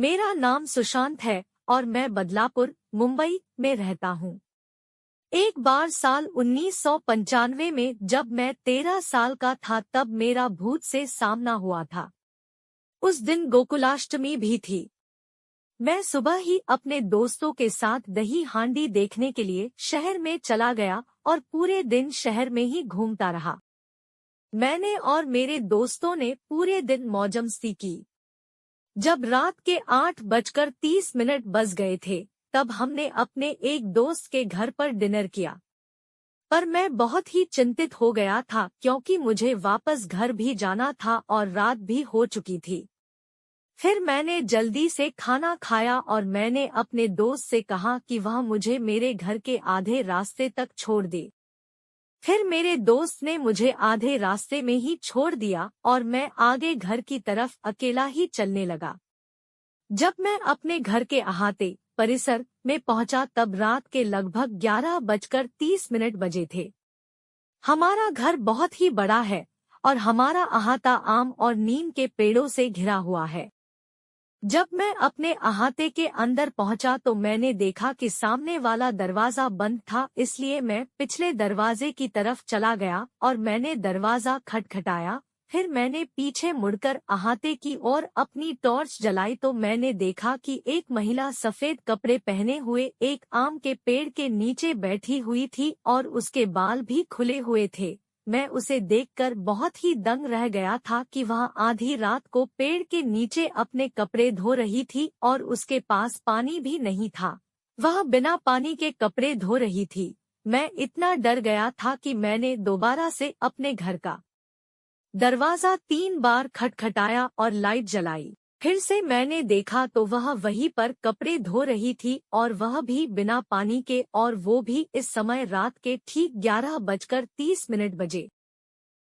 मेरा नाम सुशांत है और मैं बदलापुर, मुंबई में रहता हूँ। एक बार साल 1995 में जब मैं 13 साल का था तब मेरा भूत से सामना हुआ था। उस दिन गोकुलाष्टमी भी थी। मैं सुबह ही अपने दोस्तों के साथ दही हांडी देखने के लिए शहर में चला गया और पूरे दिन शहर में ही घूमता रहा। मैंने और मेरे दोस्तों ने पूरे दिन मौज-मस्ती की। जब रात के 8:30 बज गए थे, तब हमने अपने एक दोस्त के घर पर डिनर किया। पर मैं बहुत ही चिंतित हो गया था क्योंकि मुझे वापस घर भी जाना था और रात भी हो चुकी थी। फिर मैंने जल्दी से खाना खाया और मैंने अपने दोस्त से कहा कि वह मुझे मेरे घर के आधे रास्ते तक छोड़ दे। फिर मेरे दोस्त ने मुझे आधे रास्ते में ही छोड़ दिया और मैं आगे घर की तरफ अकेला ही चलने लगा। जब मैं अपने घर के अहाते परिसर में पहुंचा तब रात के लगभग 11:30 बजे थे। हमारा घर बहुत ही बड़ा है और हमारा अहाता आम और नीम के पेड़ों से घिरा हुआ है। जब मैं अपने अहाते के अंदर पहुंचा तो मैंने देखा कि सामने वाला दरवाजा बंद था, इसलिए मैं पिछले दरवाजे की तरफ चला गया और मैंने दरवाजा खटखटाया। फिर मैंने पीछे मुड़कर अहाते की ओर अपनी टॉर्च जलाई तो मैंने देखा कि एक महिला सफेद कपड़े पहने हुए एक आम के पेड़ के नीचे बैठी हुई थी और उसके बाल भी खुले हुए थे। मैं उसे देखकर बहुत ही दंग रह गया था कि वह आधी रात को पेड़ के नीचे अपने कपड़े धो रही थी और उसके पास पानी भी नहीं था। वह बिना पानी के कपड़े धो रही थी। मैं इतना डर गया था कि मैंने दोबारा से अपने घर का दरवाजा 3 बार खटखटाया और लाइट जलाई। फिर से मैंने देखा तो वह वहीं पर कपड़े धो रही थी और वह भी बिना पानी के, और वो भी इस समय रात के ठीक 11:30 बजे।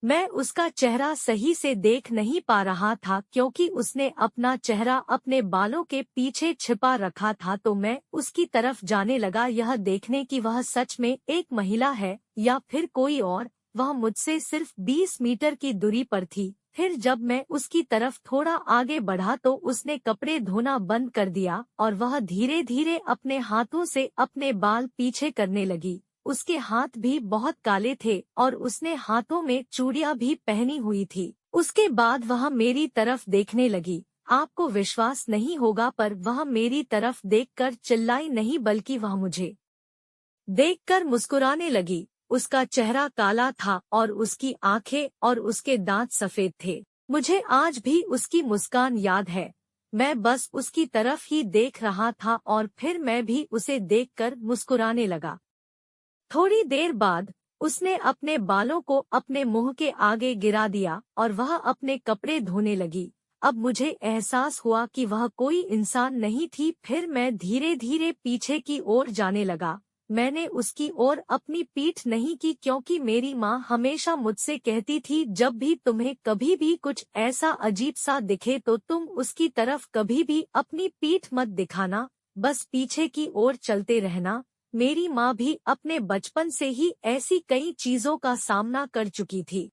मैं उसका चेहरा सही से देख नहीं पा रहा था क्योंकि उसने अपना चेहरा अपने बालों के पीछे छिपा रखा था, तो मैं उसकी तरफ जाने लगा यह देखने कि वह सच में एक महिला है या फिर कोई और। वह मुझसे सिर्फ 20 मीटर की दूरी पर थी। फिर जब मैं उसकी तरफ थोड़ा आगे बढ़ा तो उसने कपड़े धोना बंद कर दिया और वह धीरे धीरे अपने हाथों से अपने बाल पीछे करने लगी। उसके हाथ भी बहुत काले थे और उसने हाथों में चूड़ियां भी पहनी हुई थी। उसके बाद वह मेरी तरफ देखने लगी। आपको विश्वास नहीं होगा पर वह मेरी तरफ देखकर चिल्लाई नहीं बल्कि वह मुझे देखकर मुस्कुराने लगी। उसका चेहरा काला था और उसकी आंखें और उसके दांत सफेद थे। मुझे आज भी उसकी मुस्कान याद है। मैं बस उसकी तरफ ही देख रहा था और फिर मैं भी उसे देखकर मुस्कुराने लगा। थोड़ी देर बाद उसने अपने बालों को अपने मुंह के आगे गिरा दिया और वह अपने कपड़े धोने लगी। अब मुझे एहसास हुआ कि वह कोई इंसान नहीं थी। फिर मैं धीरे धीरे पीछे की ओर जाने लगा। मैंने उसकी ओर अपनी पीठ नहीं की क्योंकि मेरी माँ हमेशा मुझसे कहती थी जब भी तुम्हें कभी भी कुछ ऐसा अजीब सा दिखे तो तुम उसकी तरफ कभी भी अपनी पीठ मत दिखाना, बस पीछे की ओर चलते रहना। मेरी माँ भी अपने बचपन से ही ऐसी कई चीजों का सामना कर चुकी थी।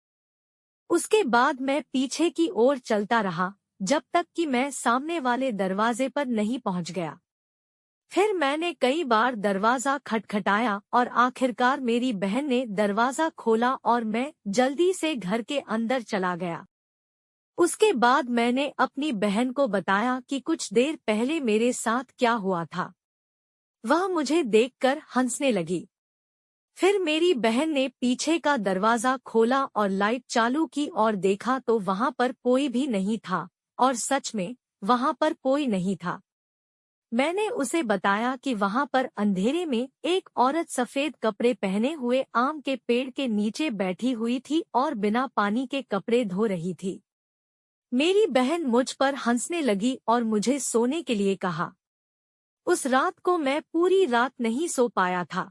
उसके बाद मैं पीछे की ओर चलता रहा जब तक कि मैं सामने वाले दरवाजे पर नहीं पहुंच गया। फिर मैंने कई बार दरवाजा खटखटाया और आखिरकार मेरी बहन ने दरवाजा खोला और मैं जल्दी से घर के अंदर चला गया। उसके बाद मैंने अपनी बहन को बताया कि कुछ देर पहले मेरे साथ क्या हुआ था। वह मुझे देखकर हंसने लगी। फिर मेरी बहन ने पीछे का दरवाजा खोला और लाइट चालू की और देखा तो वहां पर कोई भी नहीं था, और सच में वहां पर कोई नहीं था। मैंने उसे बताया कि वहां पर अंधेरे में एक औरत सफेद कपड़े पहने हुए आम के पेड़ के नीचे बैठी हुई थी और बिना पानी के कपड़े धो रही थी। मेरी बहन मुझ पर हंसने लगी और मुझे सोने के लिए कहा। उस रात को मैं पूरी रात नहीं सो पाया था।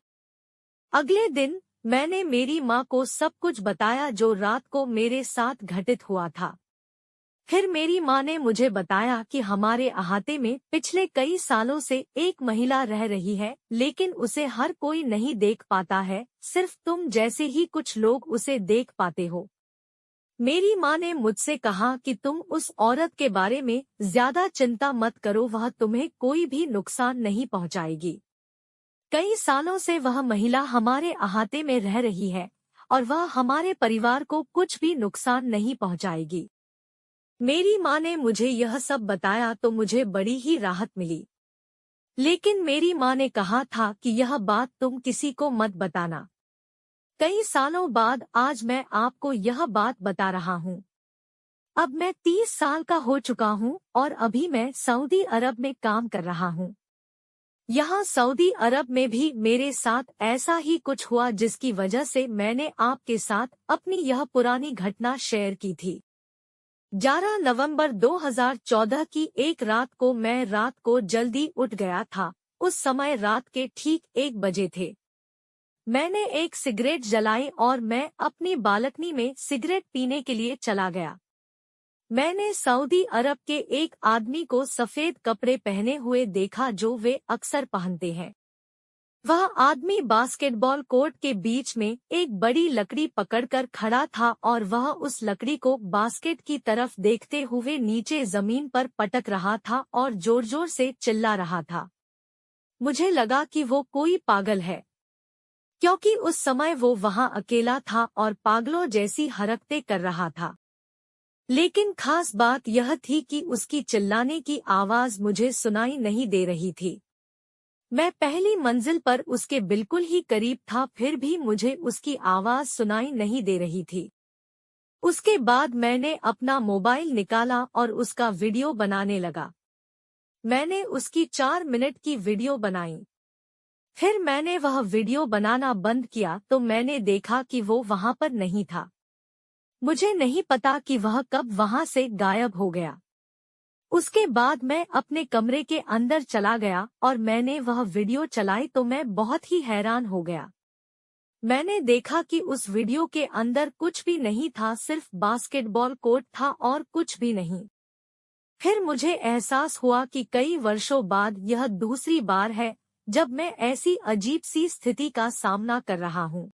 अगले दिन मैंने मेरी माँ को सब कुछ बताया जो रात को मेरे साथ घटित हुआ था। फिर मेरी माँ ने मुझे बताया कि हमारे अहाते में पिछले कई सालों से एक महिला रह रही है, लेकिन उसे हर कोई नहीं देख पाता है, सिर्फ तुम जैसे ही कुछ लोग उसे देख पाते हो। मेरी माँ ने मुझसे कहा कि तुम उस औरत के बारे में ज्यादा चिंता मत करो, वह तुम्हें कोई भी नुकसान नहीं पहुंचाएगी। कई सालों से वह महिला हमारे अहाते में रह रही है और वह हमारे परिवार को कुछ भी नुकसान नहीं पहुंचाएगी। मेरी माँ ने मुझे यह सब बताया तो मुझे बड़ी ही राहत मिली। लेकिन मेरी माँ ने कहा था कि यह बात तुम किसी को मत बताना। कई सालों बाद आज मैं आपको यह बात बता रहा हूँ। अब मैं 30 साल का हो चुका हूँ और अभी मैं सऊदी अरब में काम कर रहा हूँ। यहाँ सऊदी अरब में भी मेरे साथ ऐसा ही कुछ हुआ जिसकी वजह से मैंने आपके साथ अपनी यह पुरानी घटना शेयर की थी। 11 नवंबर 2014 की एक रात को मैं रात को जल्दी उठ गया था। उस समय रात के ठीक 1 बजे थे। मैंने एक सिगरेट जलाई और मैं अपनी बालकनी में सिगरेट पीने के लिए चला गया। मैंने सऊदी अरब के एक आदमी को सफेद कपड़े पहने हुए देखा जो वे अक्सर पहनते हैं। वह आदमी बास्केटबॉल कोर्ट के बीच में एक बड़ी लकड़ी पकड़कर खड़ा था और वह उस लकड़ी को बास्केट की तरफ देखते हुए नीचे जमीन पर पटक रहा था और जोर जोर से चिल्ला रहा था। मुझे लगा कि वो कोई पागल है, क्योंकि उस समय वो वहां अकेला था और पागलों जैसी हरकतें कर रहा था। लेकिन खास बात यह थी कि उसकी चिल्लाने की आवाज मुझे सुनाई नहीं दे रही थी। मैं पहली मंजिल पर उसके बिल्कुल ही करीब था, फिर भी मुझे उसकी आवाज सुनाई नहीं दे रही थी। उसके बाद मैंने अपना मोबाइल निकाला और उसका वीडियो बनाने लगा। मैंने उसकी 4 मिनट की वीडियो बनाई। फिर मैंने वह वीडियो बनाना बंद किया तो मैंने देखा कि वो वहां पर नहीं था। मुझे नहीं पता कि वह कब वहां से गायब हो गया। उसके बाद मैं अपने कमरे के अंदर चला गया और मैंने वह वीडियो चलाई तो मैं बहुत ही हैरान हो गया। मैंने देखा कि उस वीडियो के अंदर कुछ भी नहीं था, सिर्फ बास्केटबॉल कोर्ट था और कुछ भी नहीं। फिर मुझे एहसास हुआ कि कई वर्षों बाद यह दूसरी बार है जब मैं ऐसी अजीब सी स्थिति का सामना कर रहा हूँ।